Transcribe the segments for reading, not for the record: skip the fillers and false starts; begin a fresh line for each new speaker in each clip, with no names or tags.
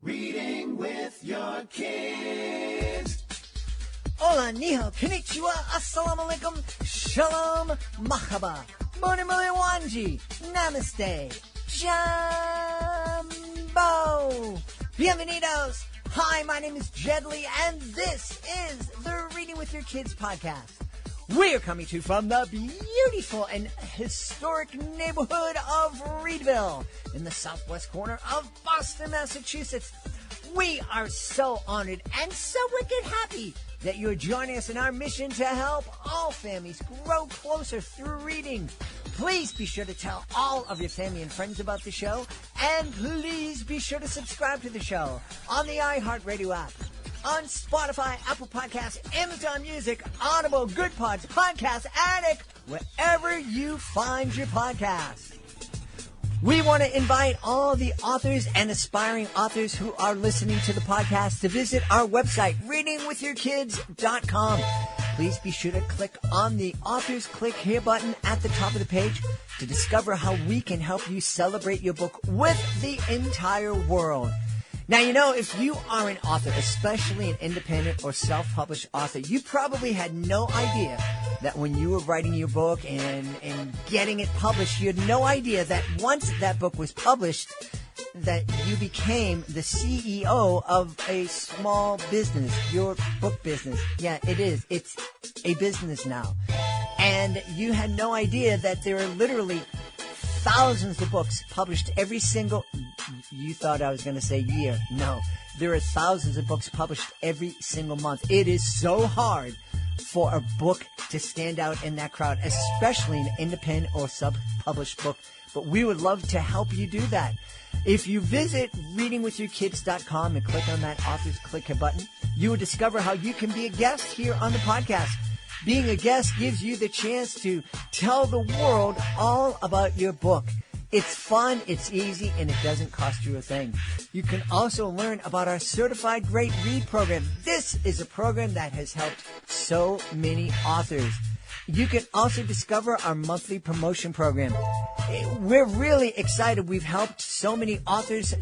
Reading with your kids.
Hola, niho, konnichiwa, assalamu alaikum, shalom, mahaba, bonimuli wanji, namaste, jambo, bienvenidos. Hi, my name is Jacqueline, and this is the Reading with Your Kids podcast. We are coming to you from the beautiful and historic neighborhood of Reedville in the southwest corner of Boston, Massachusetts. We are so honored and so wicked happy that you're joining us in our mission to help all families grow closer through reading. Please be sure to tell all of your family and friends about the show, and please be sure to subscribe to the show on the iHeartRadio app, on Spotify, Apple Podcasts, Amazon Music, Audible, Good Pods, Podcast Addict, wherever you find your podcasts. We want to invite all the authors and aspiring authors who are listening to the podcast to visit our website, readingwithyourkids.com. Please be sure to click on the Authors Click Here button at the top of the page to discover how we can help you celebrate your book with the entire world. Now, you know, if you are an author, especially an independent or self-published author, you probably had no idea that when you were writing your book and getting it published, you had no idea that once that book was published, that you became the CEO of a small business, your book business. Yeah, it is. It's a business now. And you had no idea that there are literally thousands of books published every single... You thought I was going to say year. No, there are thousands of books published every single month. It is so hard for a book to stand out in that crowd, especially an independent or sub-published book. But we would love to help you do that. If you visit readingwithyourkids.com and click on that Authors Click Here button, you will discover how you can be a guest here on the podcast. Being a guest gives you the chance to tell the world all about your book. It's fun, it's easy, and it doesn't cost you a thing. You can also learn about our Certified Great Read program. This is a program that has helped so many authors. You can also discover our monthly promotion program. We're really excited. We've helped so many authors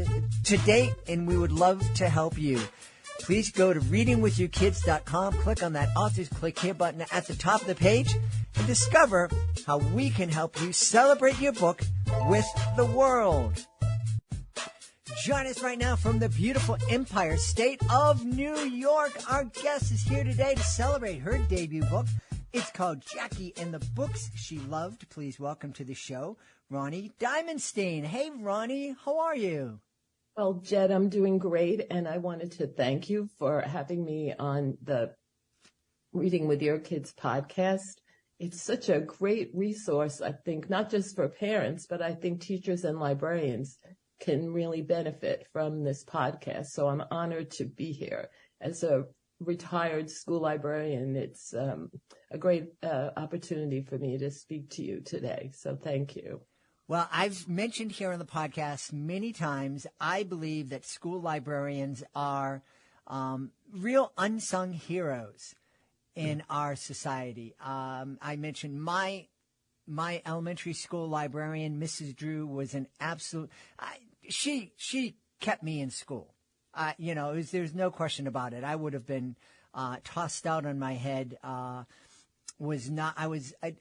to date, and we would love to help you. Please go to readingwithyourkids.com, click on that Authors Click Here button at the top of the page, and discover how we can help you celebrate your book with the world. Join us right now from the beautiful Empire State of New York. Our guest is here today to celebrate her debut book. It's called Jackie and the Books She Loved. Please welcome to the show, Ronnie Diamondstein. Hey, Ronnie, how are you?
Well, Jed, I'm doing great, and I wanted to thank you for having me on the Reading with Your Kids podcast. It's such a great resource, I think, not just for parents, but I think teachers and librarians can really benefit from this podcast. So I'm honored to be here. As a retired school librarian, it's a great opportunity for me to speak to you today. So thank you.
Well, I've mentioned here on the podcast many times, I believe that school librarians are real unsung heroes in our society. I mentioned my elementary school librarian, Mrs. Drew, was an absolute... She kept me in school. There's no question about it. I would have been tossed out on my head. I was a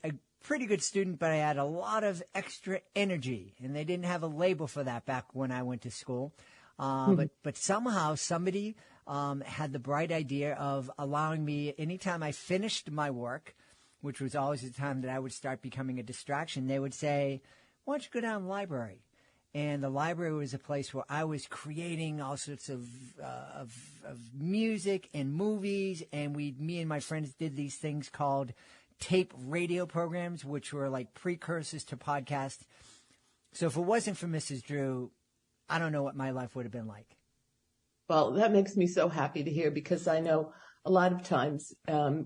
pretty good student, but I had a lot of extra energy, and they didn't have a label for that back when I went to school. But somehow somebody had the bright idea of allowing me, anytime I finished my work, which was always the time that I would start becoming a distraction, they would say, why don't you go down to the library? And the library was a place where I was creating all sorts of music and movies, and me and my friends did these things called tape radio programs, which were like precursors to podcasts. So if it wasn't for Mrs. Drew, I don't know what my life would have been like.
Well, that makes me so happy to hear, because I know a lot of times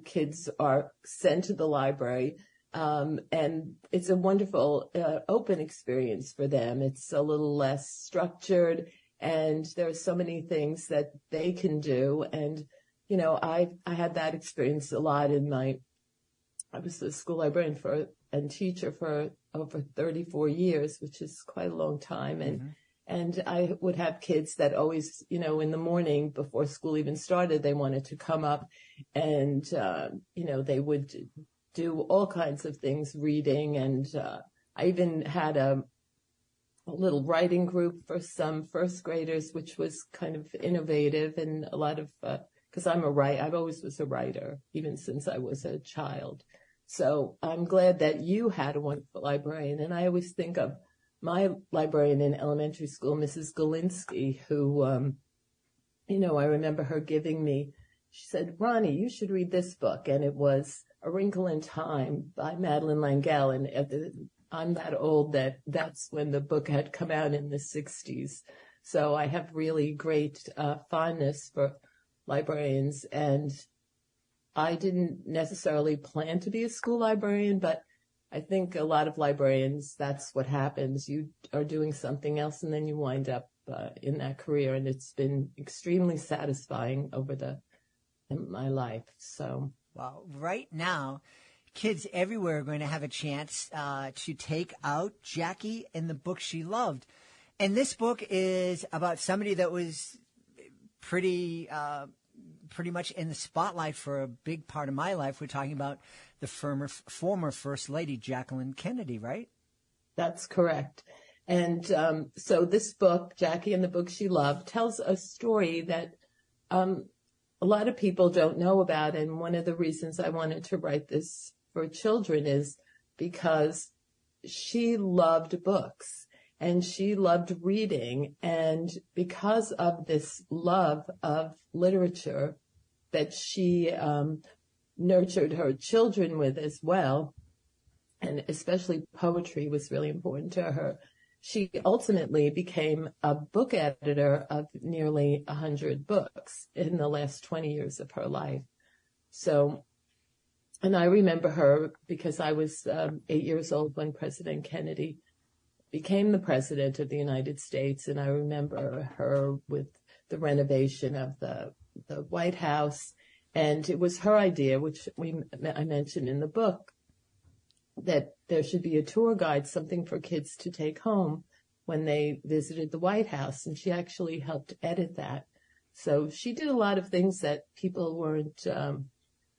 kids are sent to the library, and it's a wonderful open experience for them. It's a little less structured, and there are so many things that they can do. And, I had that experience a lot I was a school librarian and teacher for over 34 years, which is quite a long time. And I would have kids that always, in the morning before school even started, they wanted to come up and, they would do all kinds of things, reading. And I even had a little writing group for some first graders, which was kind of innovative and a lot of, because I've always was a writer, even since I was a child. So I'm glad that you had a wonderful librarian. And I always think of my librarian in elementary school, Mrs. Galinsky, who, I remember her giving me, she said, Ronnie, you should read this book. And it was A Wrinkle in Time by Madeleine L'Engle. And I'm that old that's when the book had come out in the 60s. So I have really great fondness for librarians. And I didn't necessarily plan to be a school librarian, but I think a lot of librarians, that's what happens. You are doing something else and then you wind up in that career. And it's been extremely satisfying in my life. So,
well, right now, kids everywhere are going to have a chance to take out Jackie and the book she loved. And this book is about somebody that was pretty much in the spotlight for a big part of my life. We're talking about the former First Lady, Jacqueline Kennedy, right?
That's correct. And so this book, Jackie and the Book She Loved, tells a story that a lot of people don't know about. And one of the reasons I wanted to write this for children is because she loved books and she loved reading. And because of this love of literature that she nurtured her children with as well, and especially poetry was really important to her, she ultimately became a book editor of nearly 100 books in the last 20 years of her life. So, and I remember her because I was 8 years old when President Kennedy became the president of the United States. And I remember her with the renovation of the White House. And it was her idea, which I mentioned in the book, that there should be a tour guide, something for kids to take home when they visited the White House. And she actually helped edit that. So she did a lot of things that people weren't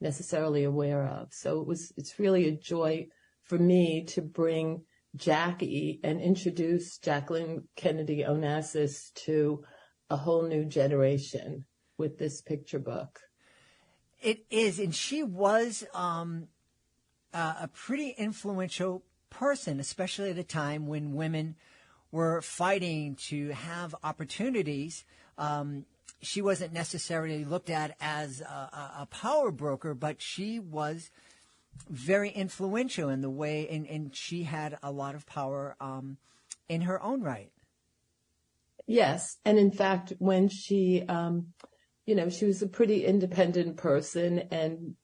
necessarily aware of. So it's really a joy for me to bring Jackie and introduce Jacqueline Kennedy Onassis to a whole new generation with this picture book.
It is, and she was a pretty influential person, especially at a time when women were fighting to have opportunities. She wasn't necessarily looked at as a power broker, but she was very influential in the way, and she had a lot of power in her own right.
Yes, and in fact, when she she was a pretty independent person and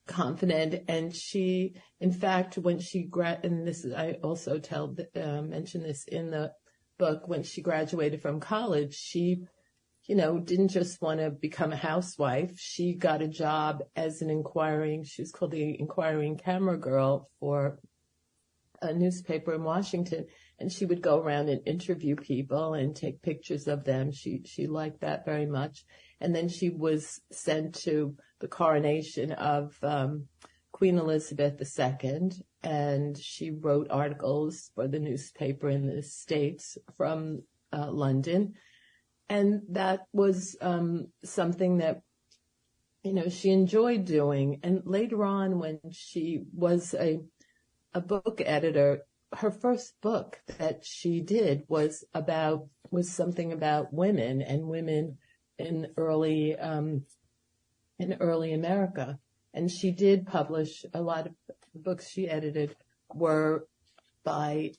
confident. And she, in fact, when she and this is, I also mention this in the book, when she graduated from college, she, didn't just want to become a housewife. She got a job as she was called the inquiring camera girl for a newspaper in Washington. And she would go around and interview people and take pictures of them. She liked that very much. And then she was sent to the coronation of Queen Elizabeth II, and she wrote articles for the newspaper in the States from London. And that was something that, she enjoyed doing. And later on, when she was a book editor, her first book that she did was something about women and women in early America. And she did publish a lot of the books she edited were by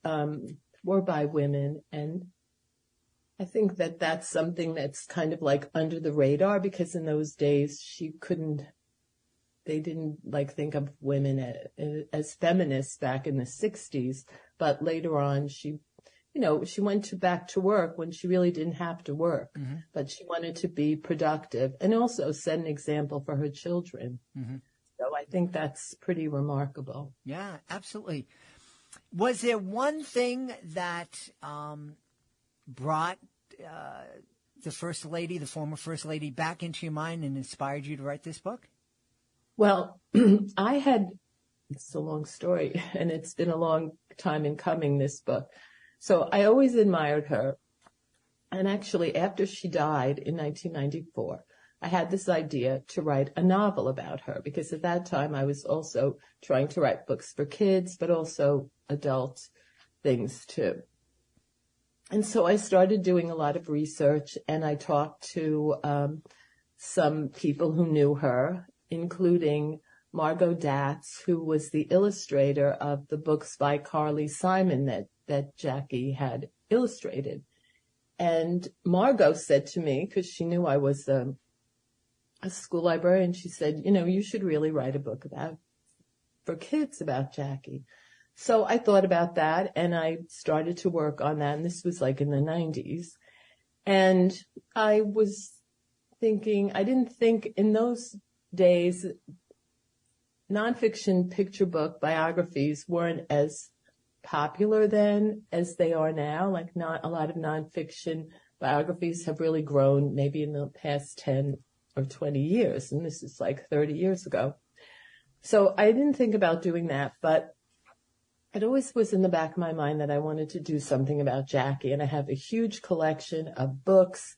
women. And I think that that's something that's kind of like under the radar, because in those days they didn't think of women as feminists back in the 60s. But later on, she went back to work when she really didn't have to work, mm-hmm. but she wanted to be productive and also set an example for her children. Mm-hmm. So I think that's pretty remarkable.
Yeah, absolutely. Was there one thing that brought the First Lady, the former First Lady, back into your mind and inspired you to write this book?
Well, it's a long story, and it's been a long time in coming, this book. So I always admired her. And actually, after she died in 1994, I had this idea to write a novel about her, because at that time I was also trying to write books for kids, but also adult things too. And so I started doing a lot of research, and I talked to some people who knew her, including Margot Datz, who was the illustrator of the books by Carly Simon that Jackie had illustrated. And Margot said to me, because she knew I was a school librarian, she said, you should really write a book for kids about Jackie. So I thought about that, and I started to work on that, and this was like in the 90s. And I was thinking, I didn't think in those days, nonfiction picture book biographies weren't as popular then as they are now. Like, not a lot of nonfiction biographies have really grown maybe in the past 10 or 20 years, and this is like 30 years ago. So I didn't think about doing that, but it always was in the back of my mind that I wanted to do something about Jackie, and I have a huge collection of books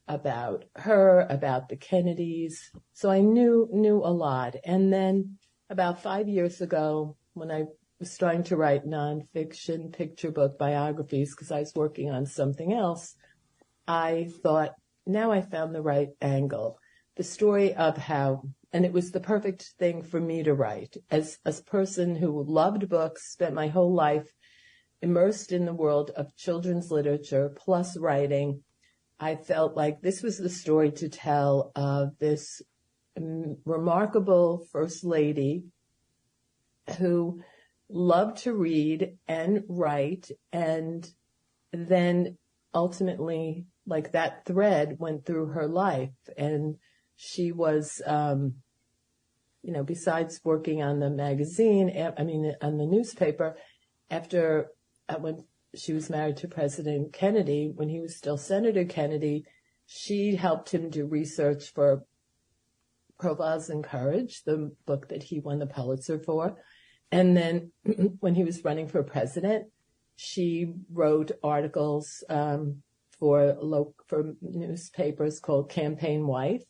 about her, about the Kennedys. So I knew a lot. And then about 5 years ago, when I was trying to write nonfiction picture book biographies, because I was working on something else, I thought, now I found the right angle. The story of how, and it was the perfect thing for me to write. As a person who loved books, spent my whole life immersed in the world of children's literature plus writing, I felt like this was the story to tell of this remarkable First Lady who loved to read and write, and then ultimately, like, that thread went through her life. And she was, besides working on the magazine, on the newspaper, when she was married to President Kennedy, when he was still Senator Kennedy, she helped him do research for Profiles in Courage, the book that he won the Pulitzer for. And then when he was running for president, she wrote articles for newspapers called Campaign Wife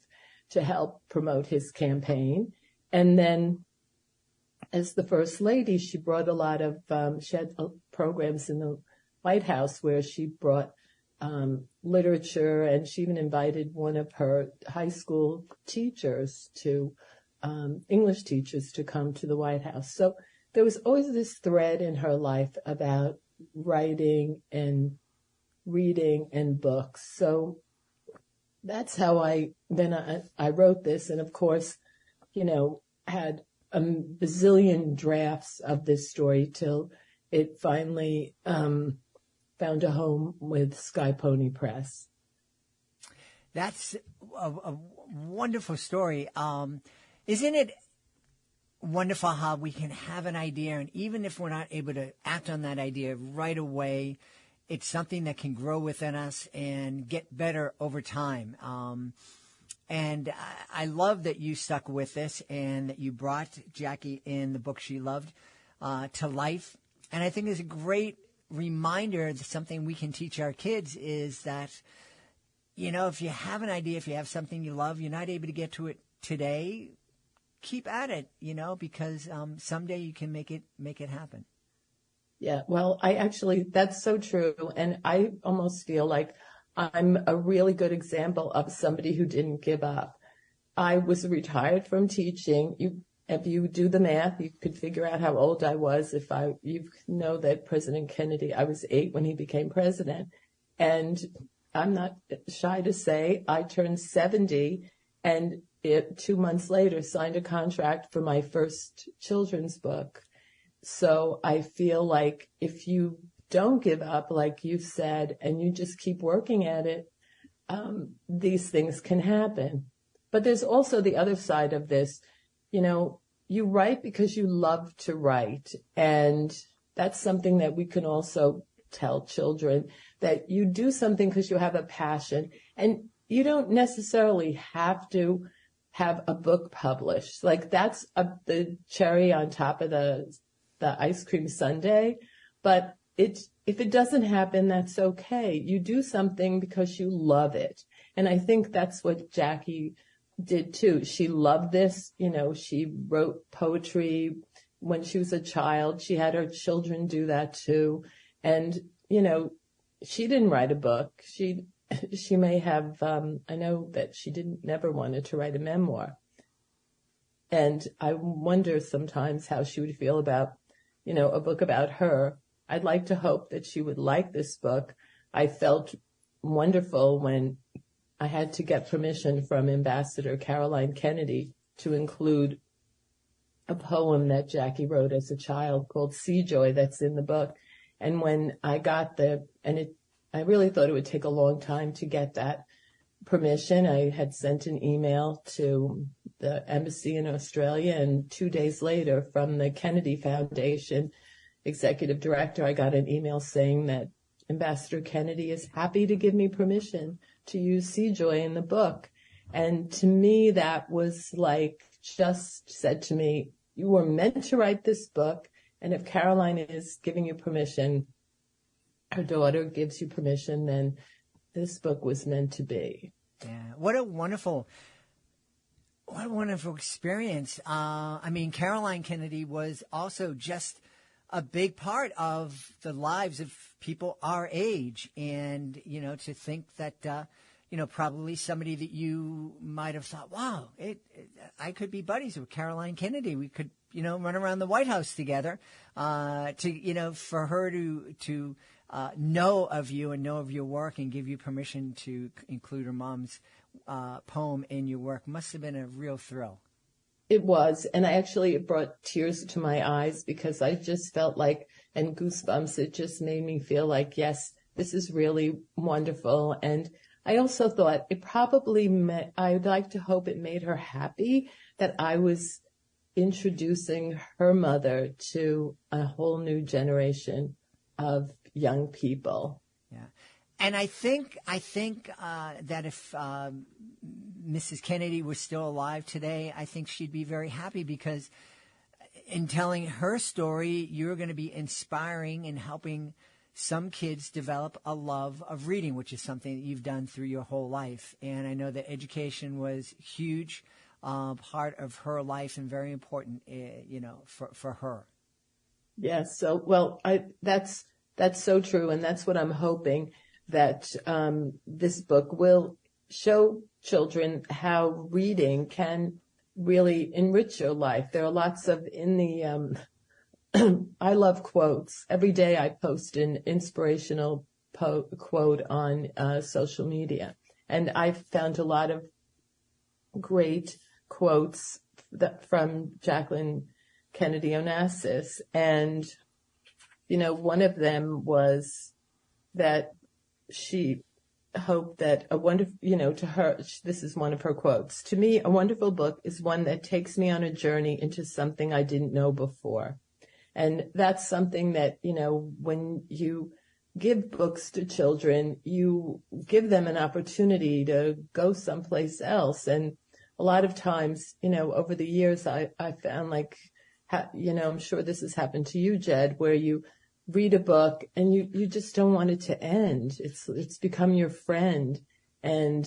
to help promote his campaign. And then as the First Lady, she brought a lot of, she had programs in the White House where she brought literature, and she even invited one of her high school teachers English teachers to come to the White House. So there was always this thread in her life about writing and reading and books. So that's how I wrote this. And of course, had a bazillion drafts of this story till it finally found a home with Sky Pony Press.
That's a wonderful story. Isn't it wonderful how we can have an idea, and even if we're not able to act on that idea right away, it's something that can grow within us and get better over time. And I love that you stuck with this and that you brought Jackie in the book she loved to life. And I think it's a great reminder that something we can teach our kids is that, if you have an idea, if you have something you love, you're not able to get to it today, keep at it, because someday you can make it happen.
Yeah, well, that's so true. And I almost feel like I'm a really good example of somebody who didn't give up. I was retired from teaching. If you do the math, you could figure out how old I was. You know that President Kennedy, I was 8 when he became president. And I'm not shy to say I turned 70 and 2 months later signed a contract for my first children's book. So I feel like if you don't give up, like you said, and you just keep working at it, these things can happen. But there's also the other side of this. You write because you love to write. And that's something that we can also tell children that you do something because you have a passion, and you don't necessarily have to have a book published. Like that's the cherry on top of the ice cream sundae. But if it doesn't happen, that's okay. You do something because you love it. And I think that's what Jackie did too. She loved this. She wrote poetry when she was a child. She had her children do that too. And, she didn't write a book. She may have, I know that she never wanted to write a memoir. And I wonder sometimes how she would feel about, a book about her. I'd like to hope that she would like this book. I felt wonderful when I had to get permission from Ambassador Caroline Kennedy to include a poem that Jackie wrote as a child called Sea Joy that's in the book. And when I got I really thought it would take a long time to get that permission. I had sent an email to the embassy in Australia, and 2 days later from the Kennedy Foundation executive director, I got an email saying that Ambassador Kennedy is happy to give me permission to use Sea Joy in the book. And to me, that was just said to me, you were meant to write this book. And if Caroline is giving you permission, her daughter gives you permission, then this book was meant to be.
Yeah. What a wonderful experience. Caroline Kennedy was also just a big part of the lives of people our age. And, to think that, probably somebody that you might have thought, wow, I could be buddies with Caroline Kennedy. We could, run around the White House together, for her to know of you and know of your work and give you permission to include her mom's poem in your work must have been a real thrill.
It was. And it brought tears to my eyes because I just felt and goosebumps, it just made me feel like, yes, this is really wonderful. And I also thought it probably I'd like to hope it made her happy that I was introducing her mother to a whole new generation of young people.
Yeah. And I think that if Mrs. Kennedy was still alive today, I think she'd be very happy because in telling her story, you're going to be inspiring and helping some kids develop a love of reading, which is something that you've done through your whole life. And I know that education was huge part of her life and very important, for her.
Yes. So, that's so true. And that's what I'm hoping that this book will show children how reading can really enrich your life. There are lots of I love quotes. Every day I post an inspirational quote on social media. And I've found a lot of great quotes from Jacqueline Kennedy Onassis. And, one of them was that she hoped that to her, this is one of her quotes. To me, a wonderful book is one that takes me on a journey into something I didn't know before. And that's something that, when you give books to children, you give them an opportunity to go someplace else. And a lot of times, over the years, I found I'm sure this has happened to you, Jed, where you read a book and you just don't want it to end. It's become your friend and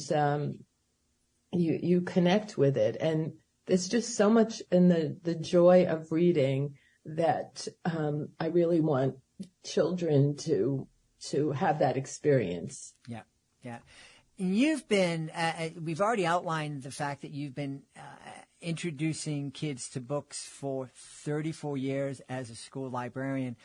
you connect with it. And there's just so much in the joy of reading that I really want children to have that experience.
Yeah, yeah. And you've been, we've already outlined the fact that you've been introducing kids to books for 34 years as a school librarian.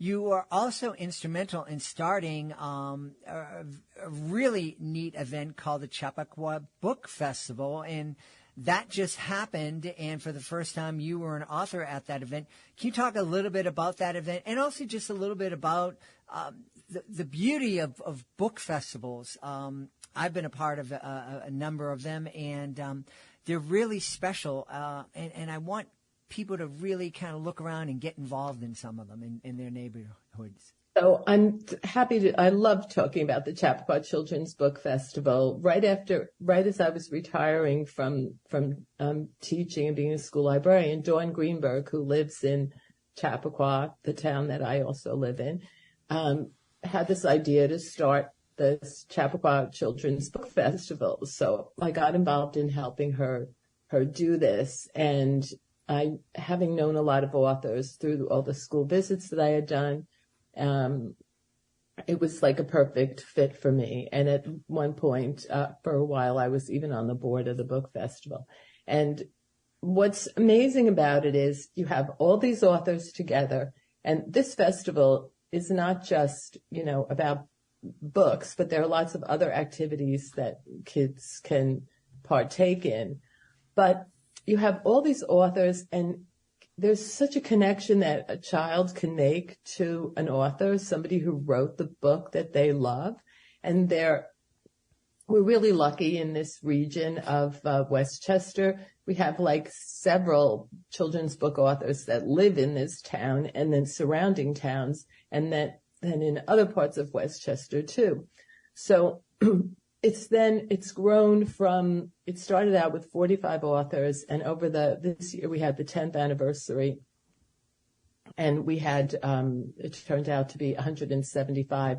You are also instrumental in starting a really neat event called the Chappaqua Book Festival, and that just happened, and for the first time you were an author at that event. Can you talk a little bit about that event and also just a little bit about the beauty of book festivals? I've been a part of a number of them, and they're really special, and I want people to really kind of look around and get involved in some of them in their neighborhoods.
So I'm happy to, I love talking about the Chappaqua Children's Book Festival. Right as I was retiring from teaching and being a school librarian, Dawn Greenberg, who lives in Chappaqua, the town that I also live in, had this idea to start this Chappaqua Children's Book Festival. So I got involved in helping her do this. And I, having known a lot of authors through all the school visits that I had done, it was like a perfect fit for me. And at one point, for a while, I was even on the board of the book festival. And what's amazing about it is you have all these authors together, and this festival is not just, about books, but there are lots of other activities that kids can partake in. But you have all these authors, and there's such a connection that a child can make to an author, somebody who wrote the book that they love. And we're really lucky in this region of Westchester. We have like several children's book authors that live in this town and then surrounding towns, and then in other parts of Westchester too. So it's grown from, it started out with 45 authors, and over this year we had the 10th anniversary, and we had, it turned out to be 175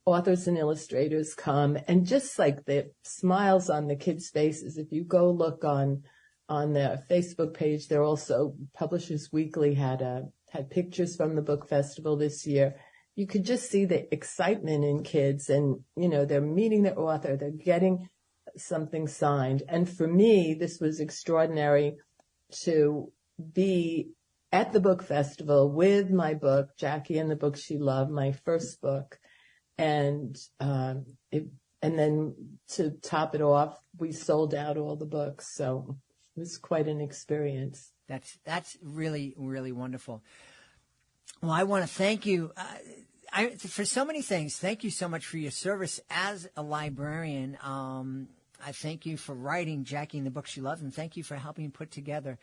authors and illustrators come, and just like the smiles on the kids' faces, if you go look on the Facebook page, there also, Publishers Weekly had pictures from the book festival this year. You could just see the excitement in kids, and, they're meeting their author, they're getting something signed. And for me, this was extraordinary to be at the book festival with my book, Jackie and the Book She Loved, my first book. And then to top it off, we sold out all the books. So it was quite an experience.
That's really, really wonderful. Well, I want to thank you for so many things. Thank you so much for your service as a librarian. I thank you for writing Jackie and the Book She Loved, and thank you for helping put together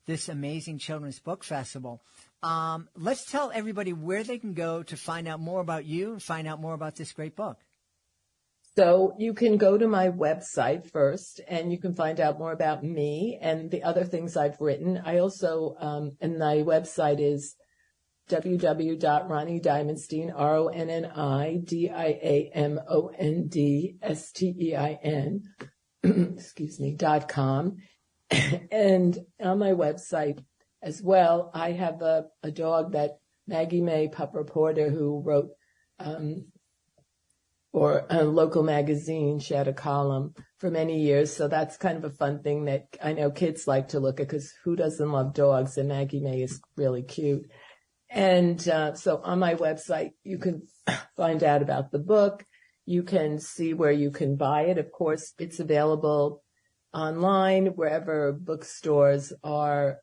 this amazing children's book festival. Let's tell everybody where they can go to find out more about you and find out more about this great book.
So you can go to my website first, and you can find out more about me and the other things I've written. I also, and my website is www.Ronnie Diamondstein, RonnieDiamondstein, .com. And on my website as well, I have a dog that Maggie May Pup Reporter, who wrote for a local magazine. She had a column for many years. So that's kind of a fun thing that I know kids like to look at, because who doesn't love dogs? And Maggie May is really cute. And so on my website, you can find out about the book. You can see where you can buy it. Of course, it's available online wherever bookstores are,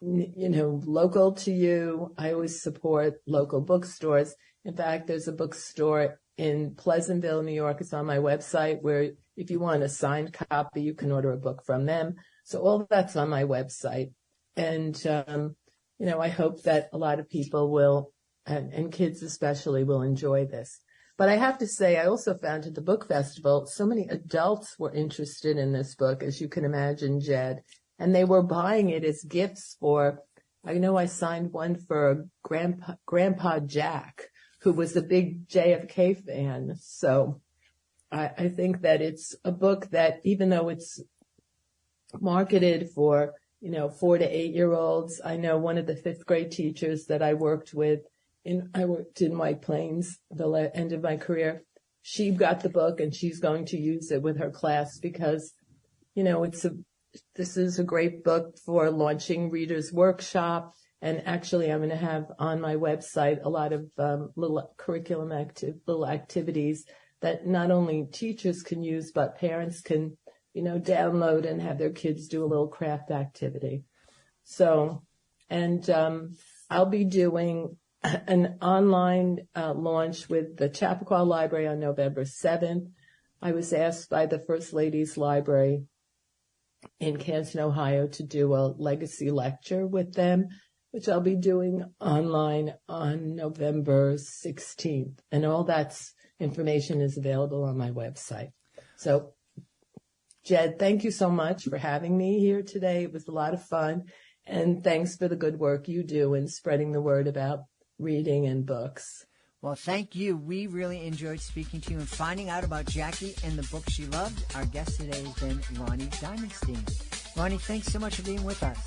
local to you. I always support local bookstores. In fact, there's a bookstore in Pleasantville, New York. It's on my website, where if you want a signed copy, you can order a book from them. So all that's on my website. And, I hope that a lot of people will, and kids especially, will enjoy this. But I have to say, I also found at the book festival, so many adults were interested in this book, as you can imagine, Jed, and they were buying it as gifts for, I know I signed one for Grandpa Jack, who was a big JFK fan. So I think that it's a book that, even though it's marketed for, 4 to 8 year olds, I know one of the 5th grade teachers that I worked with, I worked in White Plains, the end of my career. She got the book, and she's going to use it with her class because, this is a great book for launching Reader's Workshop. And actually, I'm going to have on my website a lot of little little activities that not only teachers can use, but parents can, download and have their kids do a little craft activity. So, and I'll be doing an online launch with the Chappaqua Library on November 7th. I was asked by the First Lady's Library in Canton, Ohio, to do a legacy lecture with them. which I'll be doing online on November 16th. And all that's information is available on my website. So, Jed, thank you so much for having me here today. It was a lot of fun. And thanks for the good work you do in spreading the word about reading and books.
Well, thank you. We really enjoyed speaking to you and finding out about Jackie and the book she loved. Our guest today has been Ronnie Diamondstein. Ronnie, thanks so much for being with us.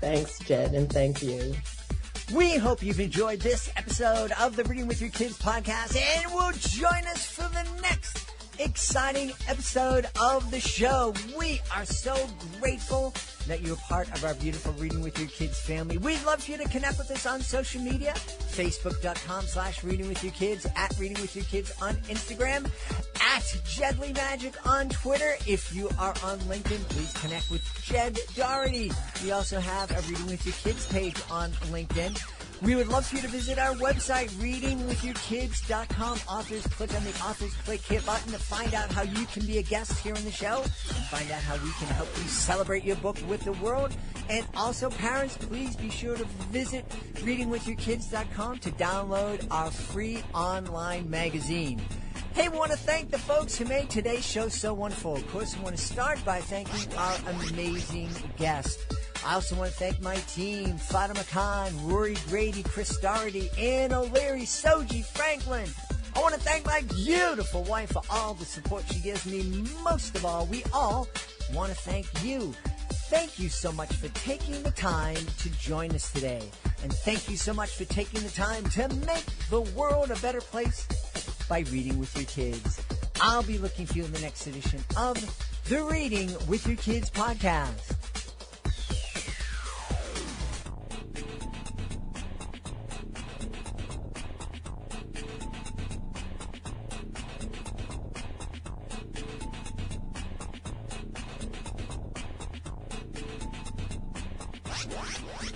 Thanks, Jed, and thank you.
We hope you've enjoyed this episode of the Reading with Your Kids podcast and will join us for the next exciting episode of the show. We are so grateful that you're part of our beautiful Reading with Your Kids family. We'd love for you to connect with us on social media, facebook.com/readingwithyourkids, at Reading with Your Kids on Instagram, at Jedley Magic on Twitter. If you are on LinkedIn, please connect with Jed Doherty. We also have a Reading with Your Kids page on LinkedIn. We would love for you to visit our website, readingwithyourkids.com. Authors, click on the Authors Click Here button to find out how you can be a guest here on the show and find out how we can help you celebrate your book with the world. And also, parents, please be sure to visit readingwithyourkids.com to download our free online magazine. Hey, we want to thank the folks who made today's show so wonderful. Of course, we want to start by thanking our amazing guest. I also want to thank my team, Fatima Khan, Rory Grady, Chris Doherty, Ann O'Leary, Soji Franklin. I want to thank my beautiful wife for all the support she gives me. Most of all, we all want to thank you. Thank you so much for taking the time to join us today. And thank you so much for taking the time to make the world a better place by reading with your kids. I'll be looking for you in the next edition of the Reading with Your Kids podcast.
What?